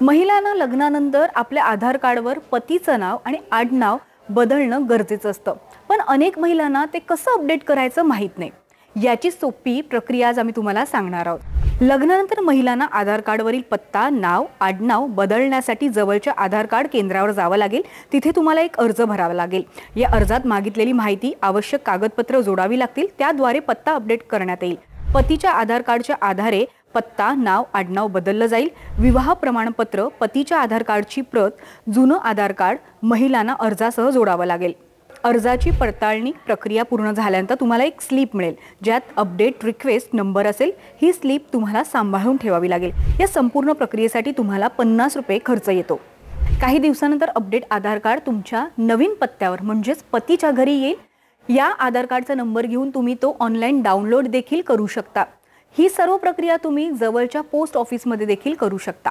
महिलांना लग्नानंतर आपल्या आधार कार्डवर पतीचं नाव आणि आडनाव बदलणं गरजेचं असतं, पण अनेक महिलांना ते कसं अपडेट करायचं माहीत नाही। याची सोपी प्रक्रिया आज आम्ही तुम्हाला सांगणार आहोत। लग्नानंतर महिलांना आधार कार्डवरील पत्ता, नाव, आडनाव बदलण्यासाठी जवळच्या आधार कार्ड केंद्रावर जावं लागेल। तिथे तुम्हाला एक अर्ज भरावा लागेल। या अर्जात मागितलेली माहिती, आवश्यक कागदपत्र जोडावी लागतील, त्याद्वारे पत्ता अपडेट करण्यात येईल। पतीच्या आधार कार्डच्या आधारे पत्ता, नाव, आडनाव बदललं जाईल। विवाह प्रमाणपत्र, पतीच्या आधार कार्डची प्रत, जुनं आधार कार्ड महिलांना अर्जासह जोडावं लागेल। अर्जाची पडताळणी प्रक्रिया पूर्ण झाल्यानंतर तुम्हाला एक स्लिप मिळेल, ज्यात अपडेट रिक्वेस्ट नंबर असेल। ही स्लिप तुम्हाला सांभाळून ठेवावी लागेल। या संपूर्ण प्रक्रियेसाठी तुम्हाला 50 रुपये खर्च येतो। काही दिवसानंतर अपडेट आधार कार्ड तुमच्या नवीन पत्त्यावर म्हणजेच पतीच्या घरी येईल। या आधार कार्डचा नंबर घेऊन तुम्ही तो ऑनलाईन डाउनलोड देखील करू शकता। ही सर्व प्रक्रिया तुम्ही जवळच्या पोस्ट ऑफिसमध्ये देखील करू शकता।